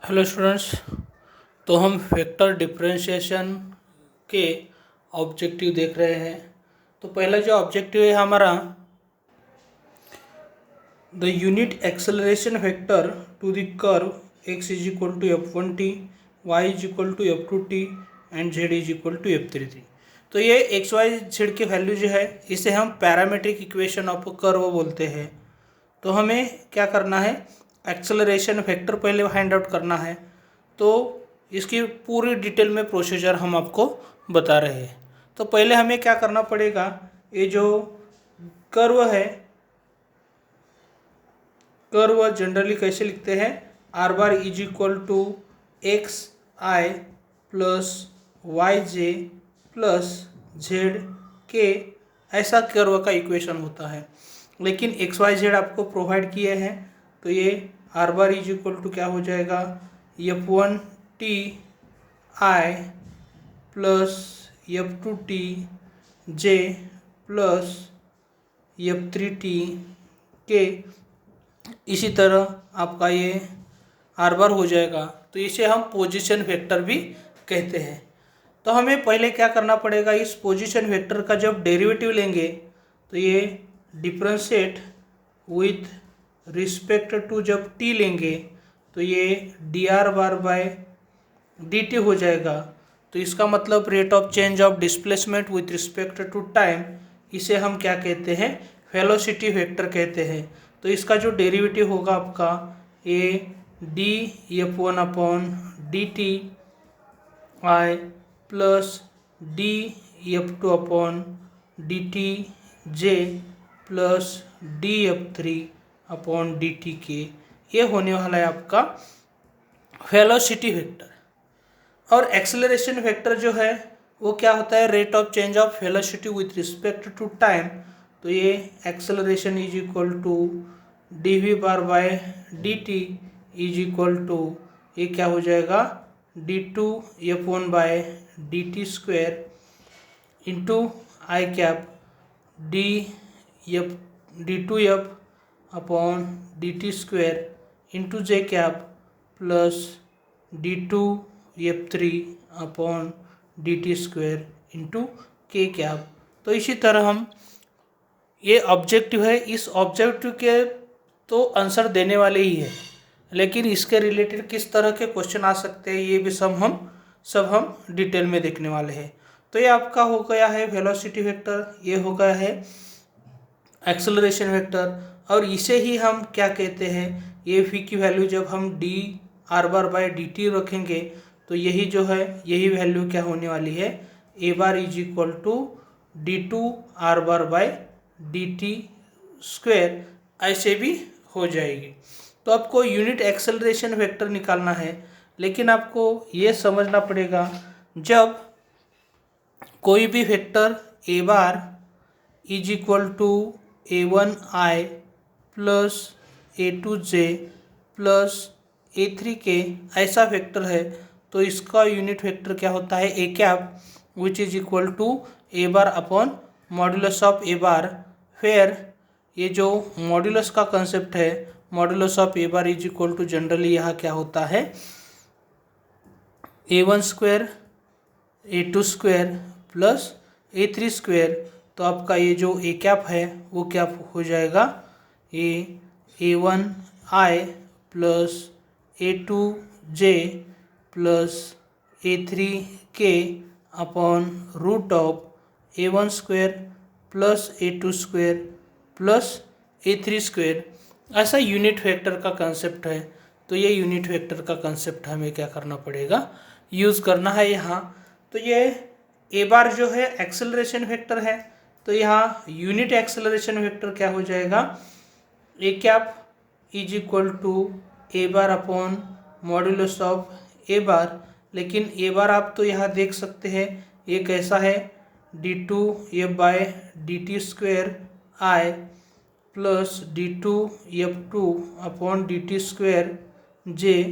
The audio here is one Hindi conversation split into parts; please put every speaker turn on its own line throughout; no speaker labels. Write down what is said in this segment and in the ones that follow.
Hello students. तो हम वेक्टर डिफरेंशिएशन के ऑब्जेक्टिव देख रहे हैं। तो पहला जो ऑब्जेक्टिव है हमारा, the unit acceleration vector to the curve x is equal to f1t, y is equal to f2t and z is equal to f3t। तो ये एक्स वाई जेड की वैल्यू जो है इसे हम पैरामीट्रिक इक्वेशन ऑफ कर्व बोलते हैं। तो हमें क्या करना है, एक्सेलरेशन वेक्टर पहले फाइंड आउट करना है। तो इसकी पूरी डिटेल में प्रोसीजर हम आपको बता रहे हैं। तो पहले हमें क्या करना पड़ेगा, ये जो कर्व है, कर्व जनरली कैसे लिखते हैं, R bar is equal to X I plus Y J plus Z K, ऐसा कर्व का इक्वेशन होता है। लेकिन एक्स वाई जेड आपको प्रोवाइड किए हैं, तो ये R bar is equal to क्या हो जाएगा, f1 टी आई प्लस f2 टी जे प्लस f3 टी के। इसी तरह आपका ये आर बार हो जाएगा। तो इसे हम पोजीशन वेक्टर भी कहते हैं। तो हमें पहले क्या करना पड़ेगा, इस पोजीशन वेक्टर का जब डेरिवेटिव लेंगे तो ये डिफरेंशिएट विथ रिस्पेक्ट टू, जब टी लेंगे तो ये d r bar by D t हो जाएगा। तो इसका मतलब rate of change of displacement with respect to time, इसे हम क्या कहते हैं, वेलोसिटी वेक्टर कहते हैं। तो इसका जो डेरिवेटिव होगा आपका, a d f1 upon d t I plus d f2 upon d t J plus d f3 upon d t k, ये होने वाला है आपका वेलोसिटी वेक्टर। और एक्सेलरेशन वेक्टर जो है वो क्या होता है, rate of change of velocity with respect to time. तो ये acceleration is equal to d v bar by D t is equal to, ये क्या हो जाएगा, D two f one by D T square into i cap d two f upon d T square into j cap plus d two f3 upon d T square into k cap. तो इसी तरह हम, ये ऑब्जेक्टिव है, इस ऑब्जेक्टिव के तो आंसर देने वाले ही है, लेकिन इसके रिलेटेड किस तरह के क्वेश्चन आ सकते हैं ये भी सब हम डिटेल में देखने वाले हैं। तो ये आपका हो गया है वेलोसिटी वेक्टर, ये हो गया है एक्सेलरेशन वेक्टर। और इसे ही हम क्या कहते हैं, ये v की वैल्यू जब हम d r bar by D t रखेंगे तो यही जो है, यही वैल्यू क्या होने वाली है, A bar is equal to D two R bar by D T square, ऐसे भी हो जाएगी। तो आपको यूनिट एक्सेलरेशन वेक्टर निकालना है, लेकिन आपको ये समझना पड़ेगा, जब कोई भी vector A bar is equal to a1 i plus a2 j plus a3 k, ऐसा वेक्टर है, तो इसका यूनिट वेक्टर क्या होता है, A cap which is equal to A bar upon modulus of A bar. फिर ये जो मॉड्यूलस का कंसेप्ट है, modulus of A bar is equal to, generally यहाँ क्या होता है, a1 square a2 square plus a3 square. तो आपका ये जो ए कैप है वो क्या हो जाएगा, a1 i plus a2 j plus a3 k upon root of a1 square plus a2 square plus a3 square, ऐसा यूनिट वेक्टर का कंसेप्ट है। तो ये यूनिट वेक्टर का कंसेप्ट हमें क्या करना पड़ेगा, यूज़ करना है यहाँ। तो ये ए बार जो है एक्सेलरेशन वेक्टर है, तो यहाँ यूनिट एक्सेलरेशन वेक्टर क्या हो जाएगा, A cap is equal to A bar upon modulus of A bar. लेकिन ए बार आप तो यहाँ देख सकते हैं ये कैसा है, d two f by D T square i plus d two f two upon d T square j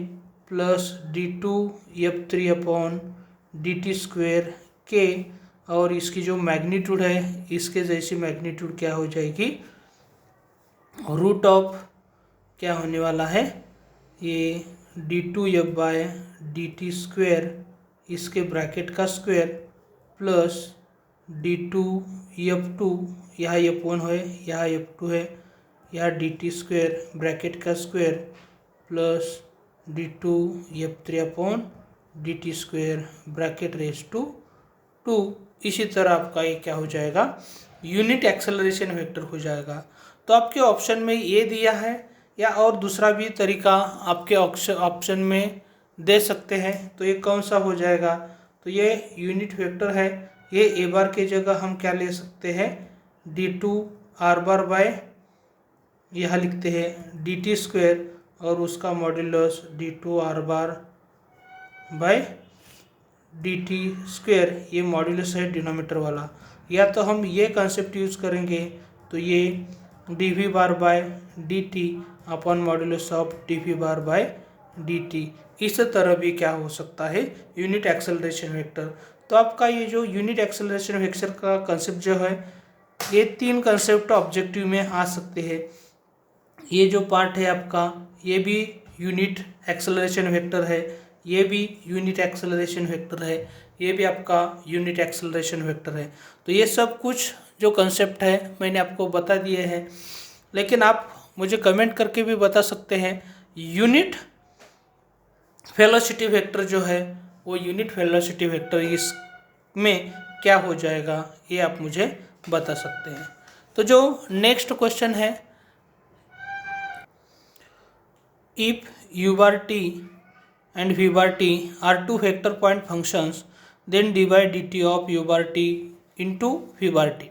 plus d two f three upon d T square k. और इसकी जो मैग्नीट्यूड है, इसके जैसी मैग्नीट्यूड क्या हो जाएगी, रूट ऑफ क्या होने वाला है, ये d2f/dt² इसके ब्रैकेट का स्क्वायर प्लस d2f2, यहाँ f1 है, यहाँ f2 है, यहाँ dt² ब्रैकेट का square plus d2f3/dt² bracket raise to 2। इसी तरह आपका ये क्या हो जाएगा, यूनिट एक्सेलरेशन वेक्टर हो जाएगा। तो आपके ऑप्शन में ये दिया है, या और दूसरा भी तरीका आपके ऑप्शन में दे सकते हैं। तो ये कौन सा हो जाएगा, तो ये यूनिट वेक्टर है, ये ए बार की जगह हम क्या ले सकते हैं, d2r⁻, यहाँ लिखते हैं dt² और उसका मॉड्यूलस d2r⁻dt², ये मॉड्यूलस है डिनोमीटर वाला। या तो हम ये कंसेप्ट यूज़ करेंगे, तो ये dv⁻/dt upon modulus of dv⁻/dt। इस तरह भी क्या हो सकता है, यूनिट एक्सेलरेशन वेक्टर। तो आपका ये जो यूनिट एक्सेलरेशन वेक्टर का कंसेप्ट जो है, ये 3 कंसेप्ट ऑब्जेक्टिव में आ सकते हैं। ये जो पार्ट है आपका, ये भी यूनिट एक्सेलरेशन वेक्टर है, ये भी यूनिट एक्सेलरेशन वेक्टर है, ये भी आपका यूनिट एक्सेलरेशन वेक्टर है। तो ये सब कुछ जो कंसेप्ट है मैंने आपको बता दिए हैं, लेकिन आप मुझे कमेंट करके भी बता सकते हैं यूनिट वेलोसिटी वेक्टर जो है, वो यूनिट वेलोसिटी वेक्टर इसमें क्या हो जाएगा, ये आप मुझे बता सकते हैं। तो जो नेक्स्ट क्वेश्चन है, if u⁻t and v⁻t are two vector point functions, then divide dt of u⁻t into v⁻t।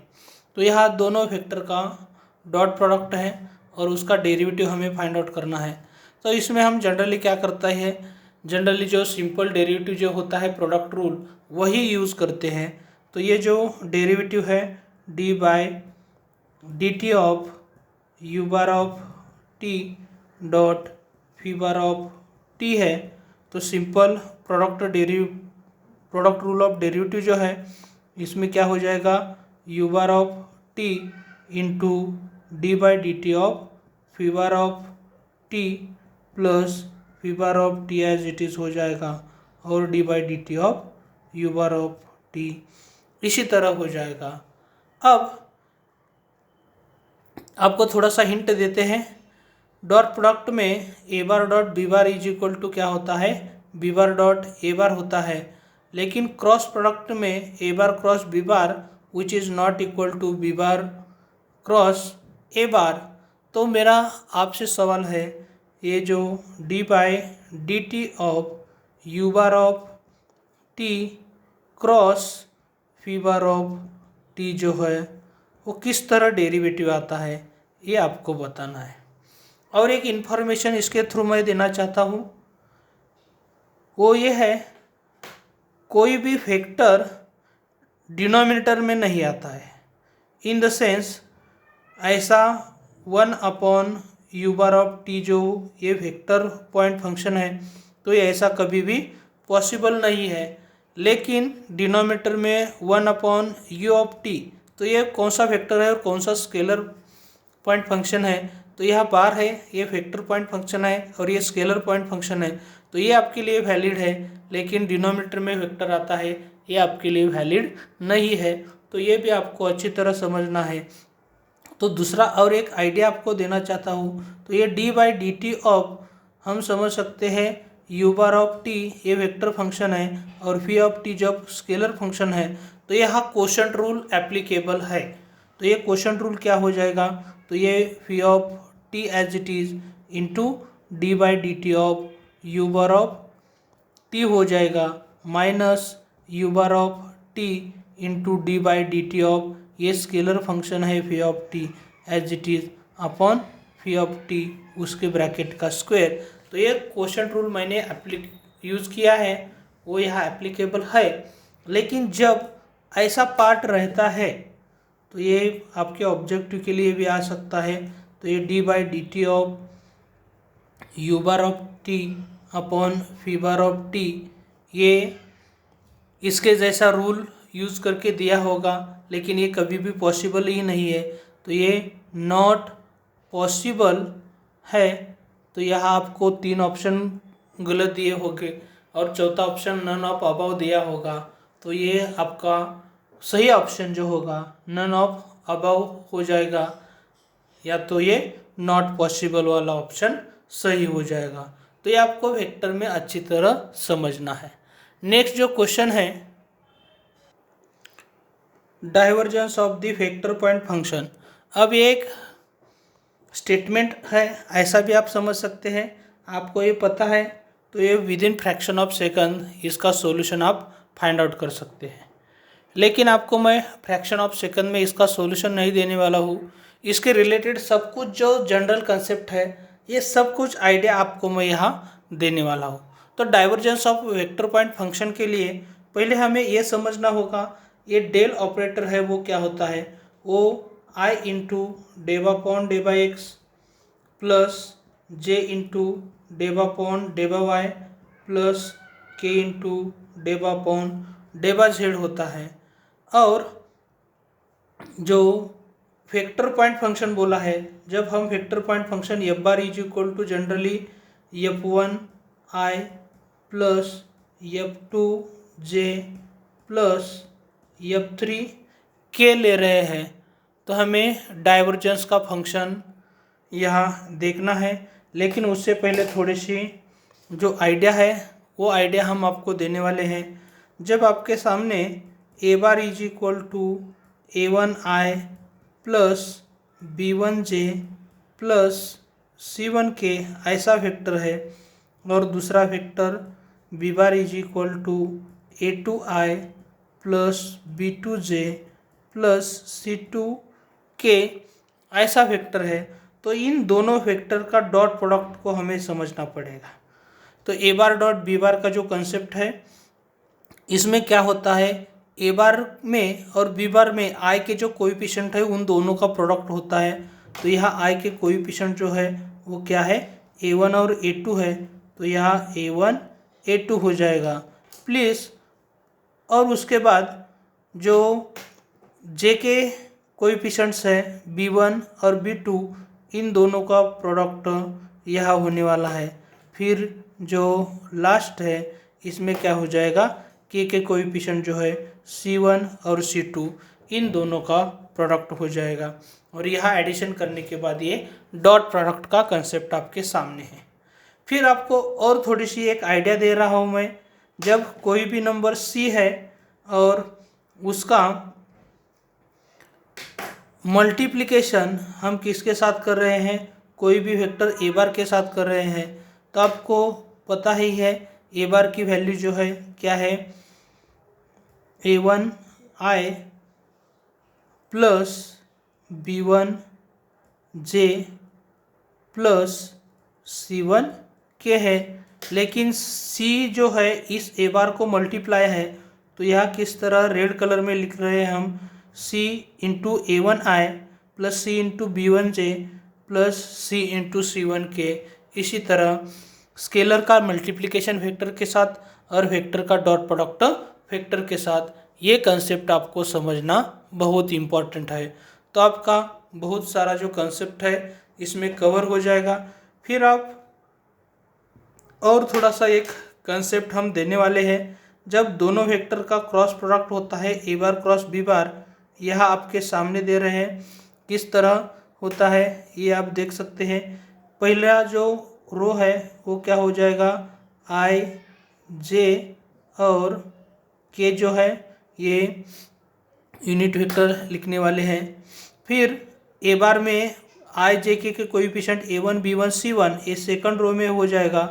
तो यहाँ दोनों वेक्टर का डॉट प्रोडक्ट है और उसका डेरिवेटिव हमें फाइंड आउट करना है। तो इसमें हम जनरली क्या करता है, जनरली जो सिंपल डेरिवेटिव जो होता है प्रोडक्ट रूल, वही यूज़ करते हैं। तो ये जो डेरिवेटिव है d/dt of u⁻t dot v⁻t है, तो simple product rule of derivative जो है, इसमें क्या हो जाएगा, u⁻t into d/dt of v⁻t plus v⁻t as it is हो जाएगा, और d/dt ऑफ u⁻t इसी तरह हो जाएगा। अब आपको थोड़ा सा हिंट देते हैं, डॉट प्रोडक्ट में A bar dot B bar is equal to क्या होता है, बी बार डॉट ए बार होता है, लेकिन क्रॉस प्रोडक्ट में A bar cross B bar which is not equal to B bar cross A bar. तो मेरा आपसे सवाल है, ये जो d/dt of u⁻t cross v⁻t जो है, वो किस तरह डेरिवेटिव आता है, ये आपको बताना है। और एक इन्फॉर्मेशन इसके थ्रू मैं देना चाहता हूँ, वो ये है, कोई भी फैक्टर डिनोमिनेटर में नहीं आता है। इन द सेंस, ऐसा 1/u⁻t जो ये वेक्टर पॉइंट फंक्शन है, तो ये ऐसा कभी भी पॉसिबल नहीं है। लेकिन डिनोमिनेटर में 1/u⁻t, तो ये कौन सा वेक्टर है और कौन सा स्केलर पॉइंट फंक्शन है, तो यह बार है, ये वेक्टर पॉइंट फंक्शन है और ये स्केलर पॉइंट फंक्शन है, तो ये आपके लिए वैलिड है। लेकिन डिनोमिनेटर में वेक्टर आता है, ये आपके लिए वैलिड नहीं है। तो ये भी आपको अच्छी तरह समझना है। तो दूसरा और एक आइडिया आपको देना चाहता हूँ, तो ये d/dt ऑफ हम समझ सकते हैं u⁻t ये वेक्टर फंक्शन है और v⁻t जब स्केलर फंक्शन है, तो यहाँ क्वोशंट रूल एप्लीकेबल है। तो ये क्वोशंट रूल क्या हो जाएगा, तो ये v⁻t एज इट इज़ इंटू d/dt ऑफ u⁻t हो जाएगा, minus u⁻t into d/dt of ये स्केलर फंक्शन है v⁻t as it is upon v⁻t उसके ब्रैकेट का स्क्वायर। तो ये क्वोशंट रूल मैंने यूज़ किया है, वो यहाँ एप्लीकेबल है। लेकिन जब ऐसा पार्ट रहता है, तो ये आपके ऑब्जेक्टिव के लिए भी आ सकता है। तो ये d/dt of u⁻t upon v⁻t, ये इसके जैसा रूल यूज़ करके दिया होगा, लेकिन ये कभी भी पॉसिबल ही नहीं है। तो ये नॉट पॉसिबल है। तो यहाँ आपको 3 ऑप्शन गलत दिए होंगे और चौथा ऑप्शन नन ऑफ अबव दिया होगा, तो ये आपका सही ऑप्शन जो होगा नन ऑफ अबव हो जाएगा, या तो ये नॉट पॉसिबल वाला ऑप्शन सही हो जाएगा। तो ये आपको वेक्टर में अच्छी तरह समझना है। नेक्स्ट जो क्वेश्चन है, divergence of the vector point function. अब ये एक स्टेटमेंट है, ऐसा भी आप समझ सकते हैं। आपको ये पता है तो ये with in fraction of second इसका सॉल्यूशन आप फाइंड आउट कर सकते हैं। लेकिन आपको मैं फ्रैक्शन ऑफ सेकंड में इसका सॉल्यूशन नहीं देने वाला हूँ। इसके रिलेटेड सब कुछ जो जनरल कंसेप्ट है, ये सब कुछ आइडिया आपको मैं यहाँ देने वाला हूँ। तो divergence of vector point function के लिए पहले हमें ये समझना होगा, ये डेल ऑपरेटर है वो क्या होता है, वो आई into डेवा upon डेवा x plus J into डेवा upon डेवा Y plus K into डेवा upon डेवा Z होता है। और जो वेक्टर पॉइंट फंक्शन बोला है, जब हम vector point function f bar is equal to generally f one I plus f two J plus f three k ले रहे हैं, तो हमें डाइवर्जेंस का फंक्शन यहाँ देखना है। लेकिन उससे पहले थोड़ी सी जो आइडिया है वो आइडिया हम आपको देने वाले हैं। जब आपके सामने A bar is equal to A one I plus B one J plus C one K ऐसा वेक्टर है, और दूसरा vector B bar is equal to A two I plus B two J plus C two K ऐसा वेक्टर है, तो इन दोनों वेक्टर का डॉट प्रोडक्ट को हमें समझना पड़ेगा। तो ए बार डॉट बी बार का जो कंसेप्ट है, इसमें क्या होता है, ए बार में और बी बार में आई के जो कोएफिशिएंट है उन दोनों का प्रोडक्ट होता है। तो यहाँ आई के कोएफिशिएंट जो है वो क्या है, ए वन और ए टू है, तो यहाँ ए वन ए टू हो जाएगा प्लीज़। और उसके बाद जो जे के कोएफिशिएंट्स है बी वन और बी टू, इन दोनों का प्रोडक्ट यह होने वाला है। फिर जो लास्ट है इसमें क्या हो जाएगा, के कोएफिशिएंट जो है C1 और C2, इन दोनों का प्रोडक्ट हो जाएगा। और यहाँ एडिशन करने के बाद ये डॉट प्रोडक्ट का कंसेप्ट आपके सामने है। फिर आपको और थोड़ी सी एक आइडिया दे रहा हूँ मैं, जब कोई भी नंबर C है और उसका मल्टीप्लिकेशन हम किसके साथ कर रहे हैं, कोई भी वेक्टर ए बार के साथ कर रहे हैं, तो आपको पता ही है ए बार की वैल्यू जो है क्या है, ए वन आई plus B one J plus C one के है। लेकिन सी जो है इस ए बार को मल्टीप्लाई है, तो यह किस तरह रेड कलर में लिख रहे हैं हम, सी इंटू ए वन आई प्लस सी into B one J plus सी इंटू सी वन के। इसी तरह स्केलर का मल्टीप्लिकेशन वेक्टर के साथ और वेक्टर का डॉट प्रोडक्ट वेक्टर के साथ, ये कंसेप्ट आपको समझना बहुत इम्पॉर्टेंट है। तो आपका बहुत सारा जो कंसेप्ट है इसमें कवर हो जाएगा। फिर आप और थोड़ा सा एक कंसेप्ट हम देने वाले हैं, जब दोनों वेक्टर का क्रॉस प्रोडक्ट होता है ए बार क्रॉस बी बार, यह आपके सामने दे रहे हैं किस तरह होता है ये आप देख सकते हैं। पहला जो रो है वो क्या हो जाएगा, आई जे और के जो है ये यूनिट वेक्टर लिखने वाले हैं। फिर ए बार में I J K coefficient A one B one C one, ये सेकंड रो में हो जाएगा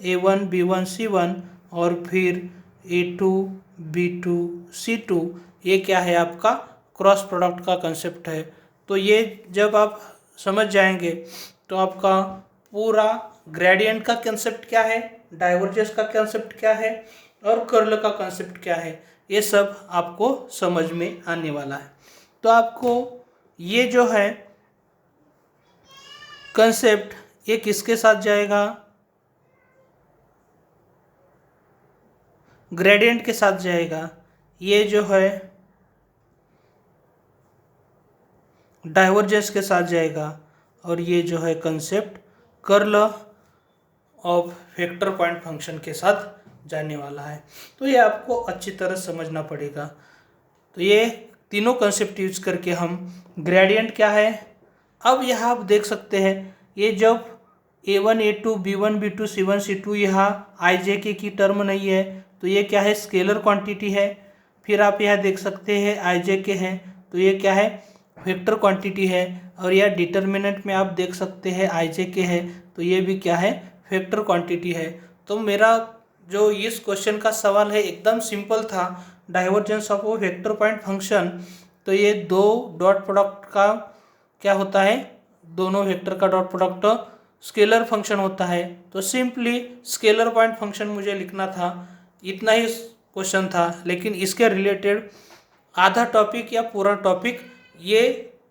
A one B one C one, और फिर A two B two C two, ये क्या है आपका क्रॉस प्रोडक्ट का कंसेप्ट है। तो ये जब आप समझ जाएंगे तो आपका पूरा ग्रेडियंट का कंसेप्ट क्या है, डाइवर्जेंस का कंसेप्ट क्या है और कर्ल का कंसेप्ट क्या है, ये सब आपको समझ में आने वाला है। तो आपको ये जो है कंसेप्ट ये किसके साथ जाएगा, ग्रेडियंट के साथ जाएगा। ये जो है डाइवर्जेंस के साथ जाएगा, और ये जो है concept curl of vector point function के साथ जाने वाला है। तो ये आपको अच्छी तरह समझना पड़ेगा। तो ये तीनों कंसेप्ट यूज करके हम ग्रेडियंट क्या है, अब यहाँ आप देख सकते हैं ये जब a1 a2 b1 b2 c1 c2 यहाँ i j k की टर्म नहीं है तो ये क्या है, स्केलर क्वांटिटी है। फिर आप यहाँ देख सकते हैं i j k है तो ये क्या है, वेक्टर क्वांटिटी है। और यह डिटर्मिनेंट में आप देख सकते हैं i j k है तो ये भी क्या है, वेक्टर क्वांटिटी है। तो मेरा जो इस क्वेश्चन का सवाल है एकदम सिंपल था, डाइवर्जेंस ऑफ वो वेक्टर पॉइंट फंक्शन। तो ये दो डॉट प्रोडक्ट का क्या होता है, दोनों वेक्टर का डॉट प्रोडक्ट स्केलर फंक्शन होता है। तो सिंपली स्केलर पॉइंट फंक्शन मुझे लिखना था, इतना ही क्वेश्चन था। लेकिन इसके रिलेटेड आधा टॉपिक या पूरा टॉपिक ये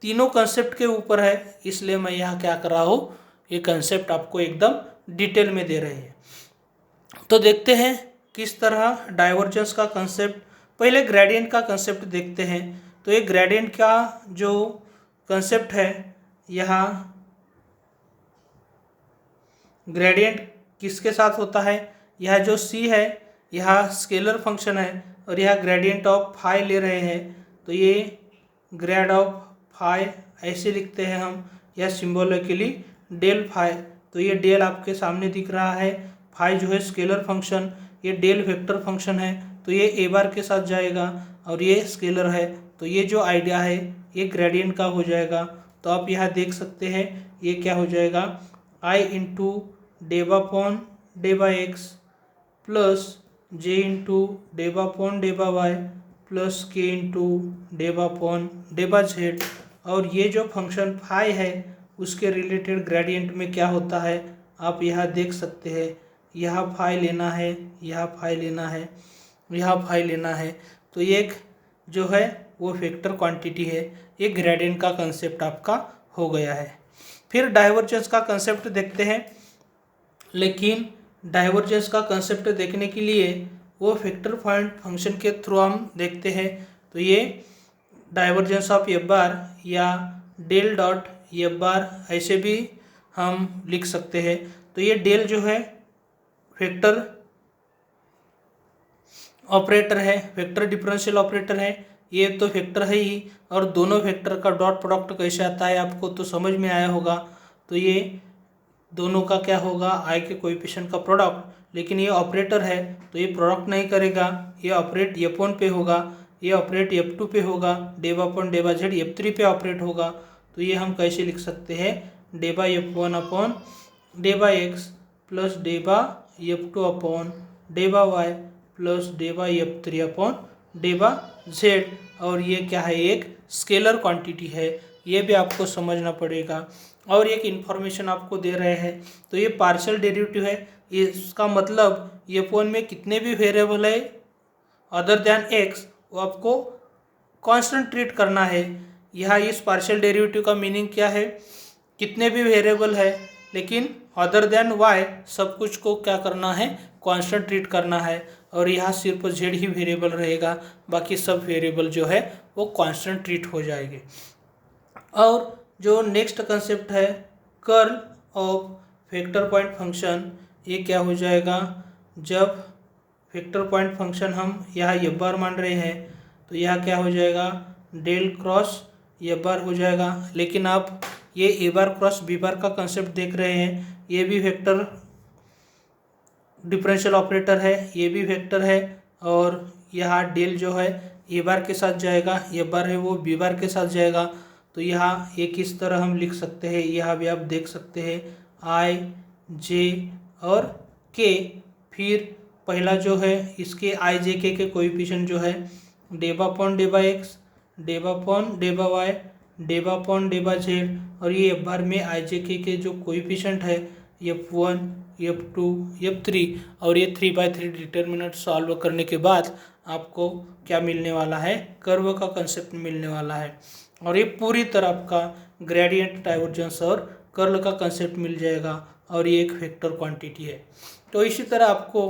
तीनों कंसेप्ट के ऊपर है, इसलिए मैं यहाँ क्या कर रहा हूँ, ये कंसेप्ट आपको एकदम डिटेल में दे रहे हैं। तो देखते हैं किस तरह डाइवर्जेंस का कंसेप्ट, पहले ग्रेडियंट का कंसेप्ट देखते हैं। तो ये ग्रेडियंट का जो कंसेप्ट है, यहाँ ग्रेडियंट किसके साथ होता है, यह जो c है यह स्केलर फंक्शन है और यह ग्रेडियंट ऑफ फाई ले रहे हैं। तो ये ग्रेड ऑफ फाई ऐसे लिखते हैं हम, यह सिंबॉलिकली डेल फाई। तो ये डेल आपके सामने दिख रहा है, फाई जो है स्केलर फंक्शन, ये डेल वेक्टर फंक्शन है तो ये ए बार के साथ जाएगा और ये स्केलर है। तो ये जो आइडिया है ये ग्रेडियंट का हो जाएगा। तो आप यहाँ देख सकते हैं ये क्या हो जाएगा, i इंटू डेबा अपॉन डेबा एक्स प्लस जे इंटू डेबा अपॉन डेबा वाई प्लस के इंटू डेबा अपॉन डेबा जेड। और ये जो फंक्शन फाई है उसके रिलेटेड ग्रेडियंट में क्या होता है आप यहाँ देख सकते हैं, यहाँ फाई लेना है, यहाँ फाई लेना है, यहाँ फाई लेना है। तो ये एक जो है वो वेक्टर क्वांटिटी है, ये ग्रेडियंट का कंसेप्ट आपका हो गया है। फिर डाइवर्जेंस का कंसेप्ट देखते हैं, लेकिन डाइवर्जेंस का कंसेप्ट देखने के लिए वो वेक्टर पॉइंट फंक्शन के थ्रू हम देखते हैं। तो ये डाइवर्जेंस ऑफ एफ बार या डेल डॉट एफ बार ऐसे भी हम लिख सकते हैं। तो ये डेल जो है वेक्टर ऑपरेटर है, वेक्टर डिफरेंशियल ऑपरेटर है, ये तो वेक्टर है ही। और दोनों वेक्टर का डॉट प्रोडक्ट कैसे आता है आपको तो समझ में आया होगा। तो ये दोनों का क्या होगा, आई के कोएफिशिएंट का प्रोडक्ट, लेकिन ये ऑपरेटर है तो ये प्रोडक्ट नहीं करेगा, ये ऑपरेट F1 पे होगा, ये ऑपरेट F2 पे होगा, डेबा अपॉन डेबा जेड F3 पे ऑपरेट होगा। तो ये हम कैसे लिख सकते हैं, डेबा F1 अपॉन डेबा एक्स प्लस डेबा F2 अपॉन डेबा वाई प्लस डेबा F3 अपॉन डेबा जेड। और ये क्या है, एक स्केलर क्वांटिटी है, ये भी आपको समझना पड़ेगा। और एक इन्फॉर्मेशन आपको दे रहे हैं, तो ये पार्शियल डेरिवेटिव है, इसका मतलब F1 में कितने भी वेरिएबल है अदर दैन एक्स वो आपको कांस्टेंट ट्रीट करना है। यहाँ इस पार्शियल डेरिवेटिव का मीनिंग क्या है, कितने भी वेरिएबल है लेकिन अदर दैन वाई सब कुछ को क्या करना है, कांस्टेंट ट्रीट करना है। और यहाँ सिर्फ जेड ही वेरिएबल रहेगा, बाकी सब वेरिएबल जो है वो कांस्टेंट ट्रीट हो जाएंगे। और जो नेक्स्ट कंसेप्ट है curl of vector point function, ये क्या हो जाएगा, जब वेक्टर पॉइंट फंक्शन हम यहाँ एफ बार मान रहे हैं तो यह क्या हो जाएगा, डेल क्रॉस एफ बार हो जाएगा। लेकिन आप ये ए बार क्रॉस बी बार का कंसेप्ट देख रहे हैं, ये भी वेक्टर डिफरेंशियल ऑपरेटर है, ये भी वेक्टर है। और यहाँ डेल जो है ए बार के साथ जाएगा, एफ बार है वो बी बार के साथ जाएगा। तो यहाँ ये किस तरह हम लिख सकते हैं, यहाँ भी आप देख सकते हैं आई जे और के। फिर पहला जो है इसके आई जे के कोएफिशिएंट जो है डेबा अपॉन डेबा एक्स, डेबा अपॉन डेबा वाई, डेबा अपॉन डेबा जेड। और ये एफ बार में आई जे के जो कोएफिशिएंट है F1 F2 F3, और ये 3/3 डिटर्मिनेंट सॉल्व करने के बाद आपको क्या मिलने वाला है, कर्व का कंसेप्ट मिलने वाला है। और ये पूरी तरह आपका ग्रेडियंट, डाइवर्जेंस और कर्ल का कंसेप्ट मिल जाएगा। और ये एक वेक्टर क्वांटिटी है। तो इसी तरह आपको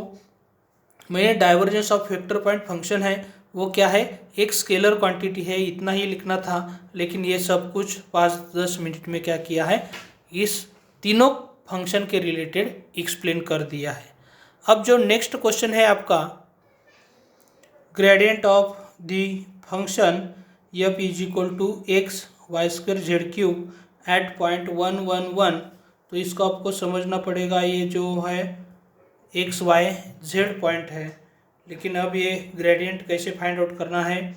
मैंने divergence of vector point function है वो क्या है, एक स्केलर क्वांटिटी है, इतना ही लिखना था। लेकिन ये सब कुछ 5-10 मिनट में क्या किया है, इस तीनों फंक्शन के रिलेटेड एक्सप्लेन कर दिया है। अब जो नेक्स्ट क्वेश्चन है आपका, gradient of the function f is equal to x y square z cube at point 1 1 1। तो इसको आपको समझना पड़ेगा, ये जो है एक्स वाई जेड पॉइंट है, लेकिन अब ये ग्रेडियंट कैसे फाइंड आउट करना है,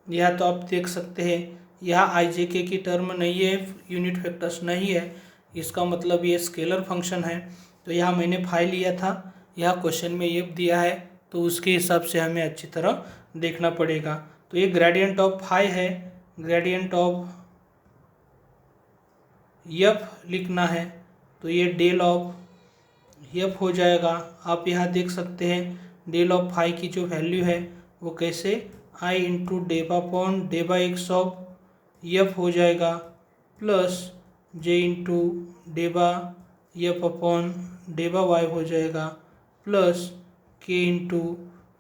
यह तो आप देख सकते हैं यह आई जे के की टर्म नहीं है, यूनिट वेक्टर्स नहीं है, इसका मतलब ये स्केलर फंक्शन है। तो यहाँ मैंने फाई लिया था, यह क्वेश्चन में ये दिया है, तो उसके हिसाब से हमें अच्छी तरह देखना पड़ेगा। तो ये ग्रेडियंट ऑफ फाई है, ग्रेडियंट ऑफ एफ लिखना है, तो ये डेल ऑफ एफ हो जाएगा। आप यहाँ देख सकते हैं डेल ऑफ फाई की जो वैल्यू है वो कैसे आई इंटू डेबा अपॉन डेबा एक्स ऑफ एफ हो जाएगा, प्लस जे इंटू डेबा एफ अपॉन डेबा वाई हो जाएगा, प्लस के इंटू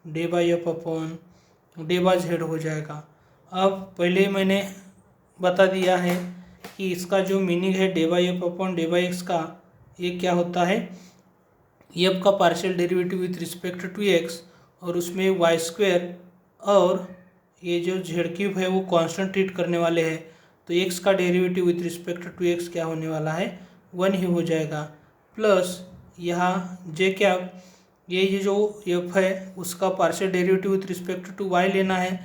डेबा एफ अपॉन डेबा जेड हो जाएगा। अब पहले ही मैंने बता दिया है कि इसका जो मीनिंग है डेबा एफ अपॉन डेबा एक्स का, ये क्या होता है, एफ का partial derivative with respect to x, और उसमें वाई स्क्वायर और ये जो जेड क्यूब है वो कांस्टेंट ट्रीट करने वाले हैं, तो एक्स का derivative with respect to x क्या होने वाला है, 1 ही हो जाएगा, प्लस यहाँ जे क्या, ये जो एफ है उसका partial derivative with respect to y लेना है,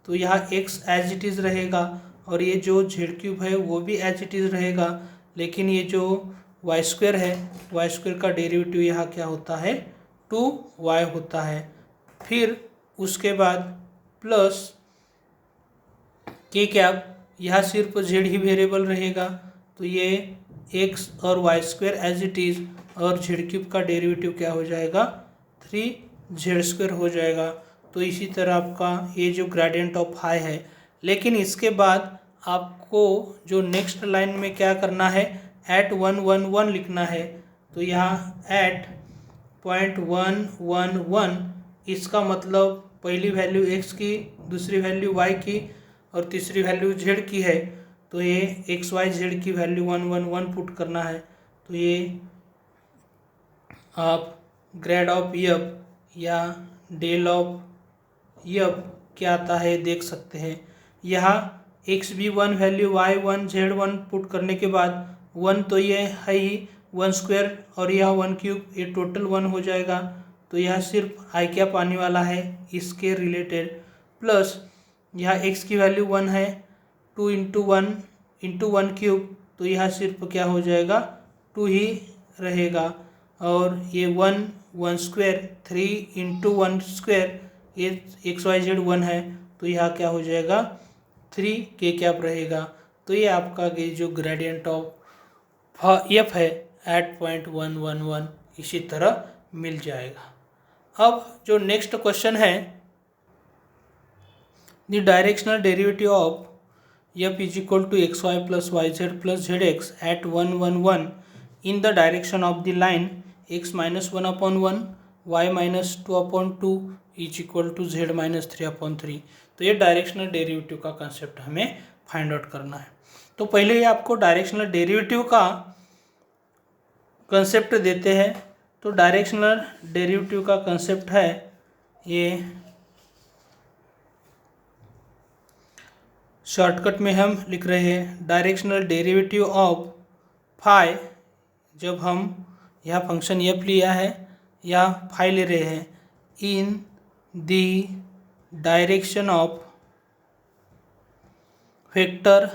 तो यहाँ एक्स एज इट इज़ रहेगा, और ये जो जेड क्यूब है वो भी एज इट इज़ रहेगा, लेकिन ये जो वाई स्क्वायर है, वाई स्क्वायर का डेरिवेटिव यहाँ क्या होता है, 2y होता है। फिर उसके बाद प्लस के कैप, यहाँ सिर्फ जेड ही वेरिएबल रहेगा, तो ये एक्स और y square as it is, और जेड क्यूब का डेरिवेटिव क्या हो जाएगा, 3z² हो जाएगा। तो इसी तरह आपका ये जो ग्रेडियंट ऑफ फाई है, लेकिन इसके बाद आपको जो नेक्स्ट लाइन में क्या करना है, एट 1 1 1 लिखना है। तो यहाँ एट पॉइंट 1 1 1, इसका मतलब पहली वैल्यू x की, दूसरी वैल्यू y की और तीसरी वैल्यू z की है, तो ये एक्स वाई जेड की वैल्यू 1 1 1 पुट करना है। तो ये आप ग्रेड ऑफ एफ या डेल ऑफ एफ क्या आता है देख सकते हैं। यहाँ एक्स भी 1 वैल्यू, y 1 z 1 पुट करने के बाद 1 तो ये है ही, 1 स्क्वायर और यह 1 क्यूब, ये टोटल 1 हो जाएगा। तो यह सिर्फ आई कैप आने वाला है इसके रिलेटेड, प्लस यह x की वैल्यू 1 है, 2 इंटू 1 क्यूब, तो यह सिर्फ क्या हो जाएगा, 2 ही रहेगा, और ये 1 स्क्वायर, 3 इंटू 1 स्क्वायर, ये एक्स वाई जेड 1 है, तो यह क्या हो जाएगा, 3 के कैप रहेगा। तो ये आपका ये जो ग्रेडियंट ऑफ एफ है एट पॉइंट 1 1 1 इसी तरह मिल जाएगा। अब जो नेक्स्ट क्वेश्चन है, the directional derivative of f is equal to x y plus y z plus z x at 1 1 1 in the direction of the line x minus 1/1 y minus 2/2 is equal to z minus 3/3। तो ये डायरेक्शनल डेरिवेटिव का कंसेप्ट हमें फाइंड आउट करना है। तो पहले ही आपको डायरेक्शनल डेरिवेटिव का कंसेप्ट देते हैं। तो डायरेक्शनल डेरिवेटिव का कंसेप्ट है, ये शॉर्टकट में हम लिख रहे हैं, डायरेक्शनल डेरिवेटिव ऑफ फाई, जब हम यह फंक्शन एफ लिया है या फाई ले रहे हैं, in the direction of vector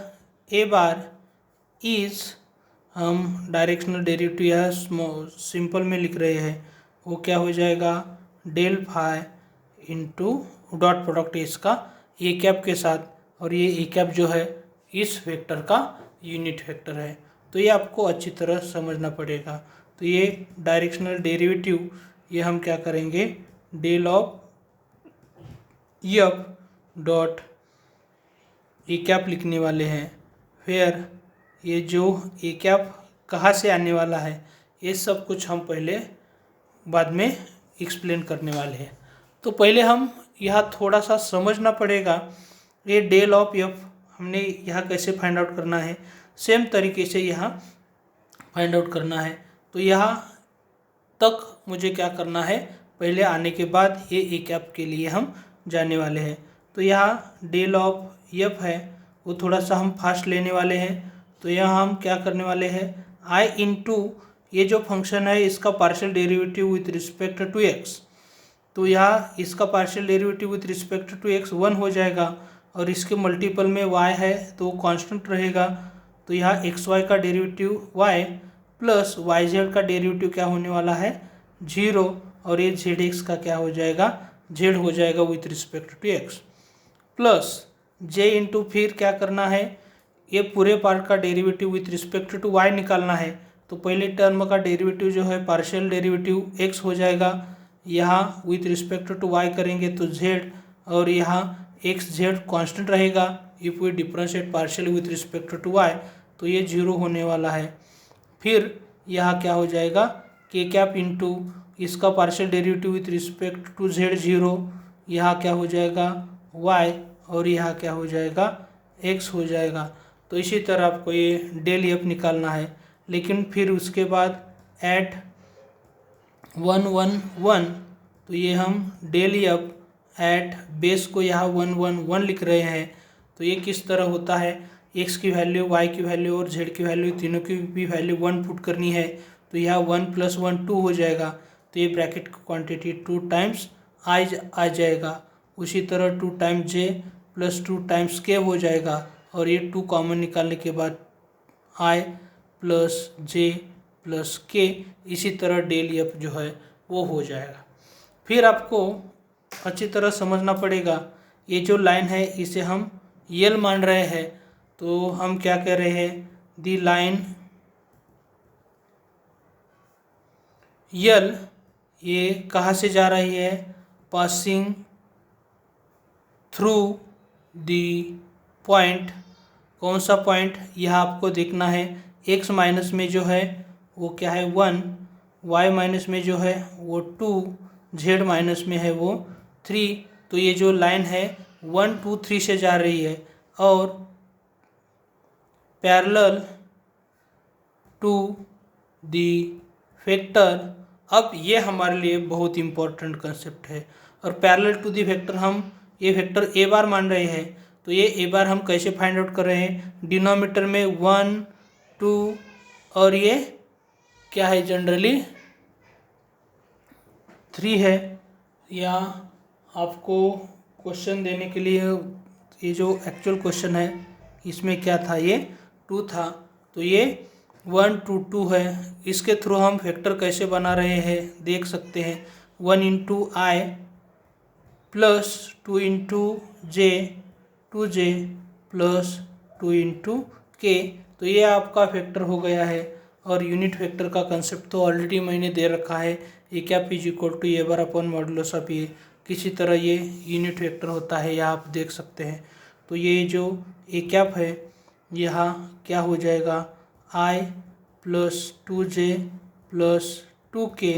A bar is, हम डायरेक्शनल डेरिवेटिव यह सिंपल में लिख रहे हैं, वो क्या हो जाएगा, del phi into dot product इसका ए कैप के साथ, और ये ए कैप जो है इस वेक्टर का यूनिट वेक्टर है। तो ये आपको अच्छी तरह समझना पड़ेगा। तो ये डायरेक्शनल डेरिवेटिव, ये हम क्या करेंगे, del of f dot a cap लिखने वाले हैं। फिर ये जो ए कैप कहाँ से आने वाला है, ये सब कुछ हम पहले बाद में एक्सप्लेन करने वाले हैं। तो पहले हम यहाँ थोड़ा सा समझना पड़ेगा, ये डेल ऑफ एफ हमने यहाँ कैसे फाइंड आउट करना है, सेम तरीके से यहाँ फाइंड आउट करना है। तो यहाँ तक मुझे क्या करना है, पहले आने के बाद ये ए कैप के लिए हम जाने वाले हैं। तो यहाँ डेल ऑफ एफ है वो थोड़ा सा हम फास्ट लेने वाले हैं। तो यहाँ हम क्या करने वाले हैं, आई इंटू ये जो फंक्शन है इसका partial derivative with respect to x. तो यहाँ इसका partial derivative with respect to x 1 हो जाएगा और इसके मल्टीपल में y है तो वो कांस्टेंट रहेगा। तो यहाँ एक्स वाई का derivative y plus y z का डेरिवेटिव क्या होने वाला है 0 और ये जेड एक्स का क्या हो जाएगा z हो जाएगा with respect to x plus j into फिर क्या करना है, ये पूरे पार्ट का derivative with respect to y निकालना है। तो पहले टर्म का डेरिवेटिव जो है पार्शियल डेरिवेटिव x हो जाएगा, यहाँ विथ रिस्पेक्ट टू y करेंगे तो z और यहाँ एक्स जेड कॉन्स्टेंट रहेगा। If we differentiate partial with respect to y तो ये 0 होने वाला है। फिर यहाँ क्या हो जाएगा के कैप इंटू इसका partial derivative with respect to z 0, यहाँ क्या हो जाएगा y और यहाँ क्या हो जाएगा x हो जाएगा। तो इसी तरह आपको ये डेल एफ निकालना है। लेकिन फिर उसके बाद एट 1 1 1, तो ये हम डेल एफ एट बेस को यहाँ 1 1 1 लिख रहे हैं। तो ये किस तरह होता है, x की वैल्यू y की वैल्यू और z की वैल्यू तीनों की भी वैल्यू 1 पुट करनी है। तो यहाँ 1 + 1 2 हो जाएगा। तो ये ब्रैकेट की क्वांटिटी 2 टाइम्स आ जाएगा। उसी तरह 2 times j plus 2 times k हो जाएगा और ये 2 कॉमन निकालने के बाद i plus j plus k, इसी तरह डेल एफ जो है वो हो जाएगा। फिर आपको अच्छी तरह समझना पड़ेगा, ये जो लाइन है इसे हम यल मान रहे हैं। तो हम क्या कह रहे हैं, दी लाइन यल ये कहाँ से जा रही है, पासिंग थ्रू दी पॉइंट। कौन सा पॉइंट, यह आपको देखना है। x माइनस में जो है वो क्या है 1, y माइनस में जो है वो 2, z माइनस में है वो 3। तो ये जो लाइन है 1 2 3 से जा रही है और पैरेलल टू दी वेक्टर। अब ये हमारे लिए बहुत इंपॉर्टेंट कंसेप्ट है। और पैरेलल टू दी वेक्टर हम ये वेक्टर ए बार मान रहे हैं। तो ये ए बार हम कैसे फाइंड आउट कर रहे हैं, डिनोमिनेटर में 1 2 और ये क्या है जनरली 3 है। या आपको क्वेश्चन देने के लिए ये जो एक्चुअल क्वेश्चन है इसमें क्या था, ये 2 था। तो ये 1 2 2 है। इसके थ्रू हम वेक्टर कैसे बना रहे हैं देख सकते हैं। 1 इंटू आई plus 2 into J 2j plus 2 into K. तो ये आपका वेक्टर हो गया है। और यूनिट वेक्टर का कंसेप्ट तो ऑलरेडी मैंने दे रखा है, A cap is equal to A bar upon modulus of A. किसी तरह ये यूनिट वेक्टर होता है, यह आप देख सकते हैं। तो ये जो ए कैप है यहाँ क्या हो जाएगा, i plus 2j plus 2k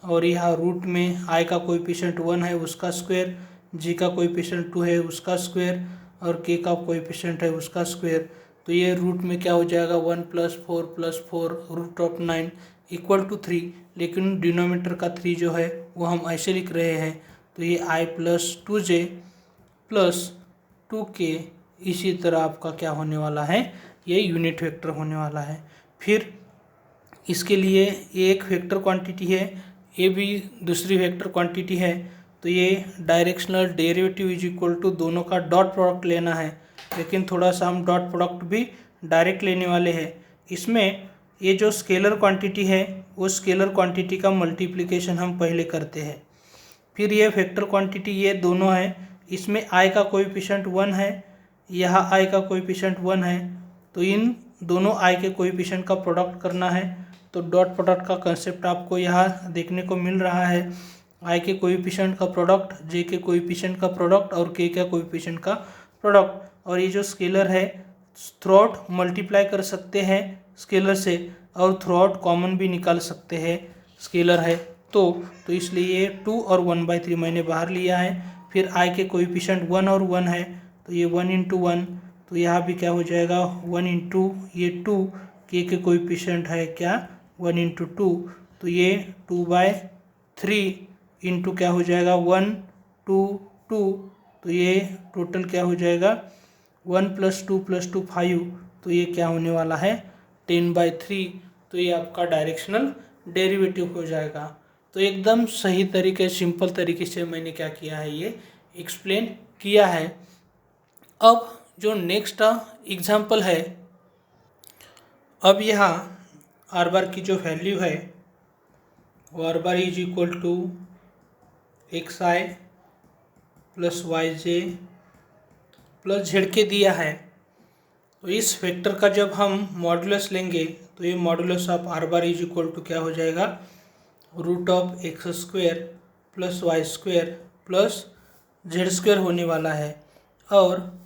और यहाँ रूट में i का कोएफिशिएंट 1 है उसका स्क्वायर, j का कोएफिशिएंट 2 है उसका स्क्वायर और k का कोएफिशिएंट है उसका स्क्वायर। तो ये रूट में क्या हो जाएगा 1 + 4 + 4 √9 = 3। लेकिन डिनोमिनेटर का 3 जो है वो हम ऐसे लिख रहे हैं। तो ये i plus 2j plus 2k, इसी तरह आपका क्या होने वाला है, ये यूनिट वेक्टर होने वाला है। फिर इसके लिए ये एक वेक्टर क्वांटिटी है, ये भी दूसरी वेक्टर क्वांटिटी है। तो ये directional derivative is equal to दोनों का डॉट प्रोडक्ट लेना है। लेकिन थोड़ा सा हम डॉट प्रोडक्ट भी डायरेक्ट लेने वाले हैं। इसमें ये जो स्केलर क्वांटिटी है वो स्केलर क्वांटिटी का मल्टीप्लिकेशन हम पहले करते हैं। फिर ये वेक्टर क्वांटिटी ये दोनों है, इसमें i का कोएफिशिएंट 1 है, यहाँ i का कोएफिशिएंट 1 है। तो इन दोनों i के कोएफिशिएंट का प्रोडक्ट करना है। तो डॉट प्रोडक्ट का कंसेप्ट आपको यहाँ देखने को मिल रहा है। i के कोएफिशिएंट का प्रोडक्ट, j के कोएफिशिएंट का प्रोडक्ट और k के कोएफिशिएंट का प्रोडक्ट। और ये जो स्केलर है थ्रूआउट मल्टीप्लाई कर सकते हैं स्केलर से और थ्रूआउट कॉमन भी निकाल सकते हैं स्केलर है तो इसलिए 2 और 1/3 मैंने बाहर लिया है। फिर i के कोएफिशिएंट 1 और 1 है, तो ये 1 × 1, तो यहाँ भी क्या हो जाएगा 1 × ये 2, k के कोएफिशिएंट है क्या 1 इंटू 2, तो ये 2/3 इंटू क्या हो जाएगा 1 2 2, तो ये टोटल क्या हो जाएगा 1 + 2 + 2 5, तो ये क्या होने वाला है 10/3। तो ये आपका डायरेक्शनल डेरिवेटिव हो जाएगा। तो एकदम सही तरीके सिंपल तरीके से मैंने क्या किया है ये एक्सप्लेन किया है। अब जो नेक्स्ट एग्जाम्पल है, अब यहाँ आर बार की जो वैल्यू है वो r bar is equal to xi plus yj plus z k दिया है। तो इस वेक्टर का जब हम मॉडुलस लेंगे तो ये modulus of are bar is equal to क्या हो जाएगा √(x² + y² प्लस z² होने वाला है। और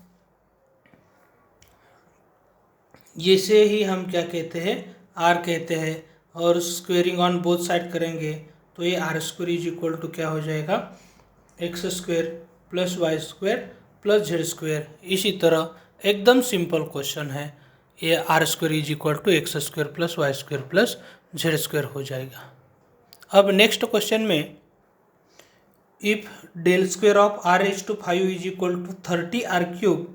ये से ही हम क्या कहते हैं r कहते हैं, और स्क्वेयरिंग ऑन बोथ साइड करेंगे तो ये r² इज इक्वल टू क्या हो जाएगा x² + y² प्लस z²। इसी तरह एकदम सिंपल क्वेश्चन है, ये r² is equal to x² + y² plus z² हो जाएगा। अब नेक्स्ट क्वेश्चन में if del² of r⁵ is equal to 30r³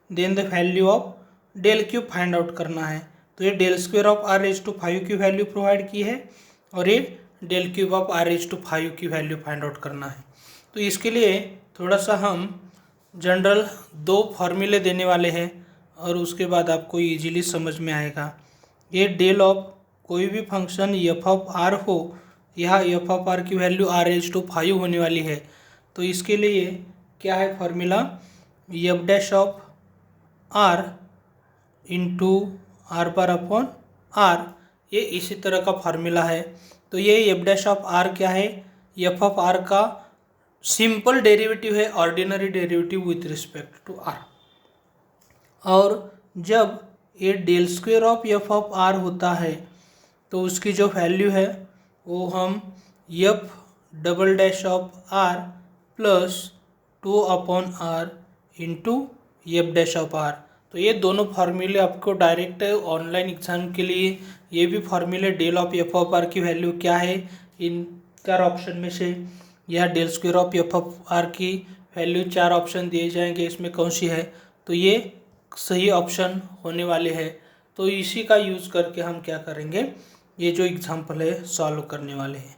then the value of del³ find out करना है। तो ये del² ऑफ r⁵ की वैल्यू प्रोवाइड की है और ये del³ ऑफ r⁵ की वैल्यू फाइंड आउट करना है। तो इसके लिए थोड़ा सा हम जनरल 2 फॉर्मूले देने वाले हैं और उसके बाद आपको इजीली समझ में आएगा। ये डेल ऑफ कोई भी फंक्शन f(r) हो, यहाँ f(r) की वैल्यू r⁵ होने वाली है। तो इसके लिए क्या है formula f'(r) into are bar upon r, ये इसी तरह का फार्मूला है। तो ये f'(r) क्या है f(r) का सिंपल डेरिवेटिव है, ordinary derivative with respect to r। और जब ये del² ऑफ f(r) होता है तो उसकी जो वैल्यू है वो हम f'(r) plus 2/r into f'(r), तो ये दोनों फार्मूले आपको डायरेक्ट ऑनलाइन एग्जाम के लिए ये भी फार्मूले डेल ऑफ f(r) की वैल्यू क्या है इन 4 ऑप्शन में से, या del² ऑफ f(r) की वैल्यू 4 ऑप्शन दिए जाएंगे, इसमें कौन सी है, तो ये सही ऑप्शन होने वाले हैं। तो इसी का यूज़ करके हम क्या करेंगे ये जो एग्जाम्पल है सॉल्व करने वाले हैं।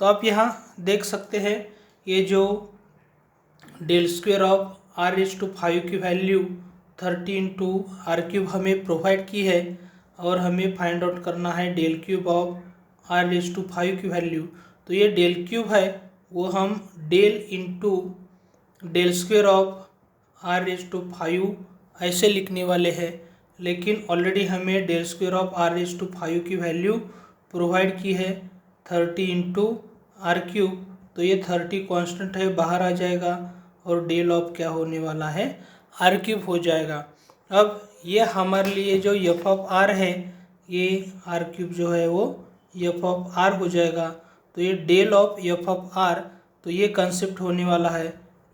तो आप यहाँ देख सकते हैं ये जो del² ऑफ r⁵ की वैल्यू 30 इंटू r³ हमें प्रोवाइड की है और हमें फाइंड आउट करना है del³ ऑफ r⁵ की वैल्यू। तो ये del³ है वो हम del into del² of r⁵ ऐसे लिखने वाले हैं, लेकिन ऑलरेडी हमें del² ऑफ r⁵ की वैल्यू प्रोवाइड की है 30 इंटू r³, तो ये 30 कांस्टेंट है बाहर आ जाएगा और डेल ऑफ क्या होने वाला है r³ हो जाएगा। अब ये हमारे लिए जो f(r) है ये r³ जो है वो f(r) हो जाएगा। तो ये डेल ऑफ f(r), तो ये कंसेप्ट होने वाला है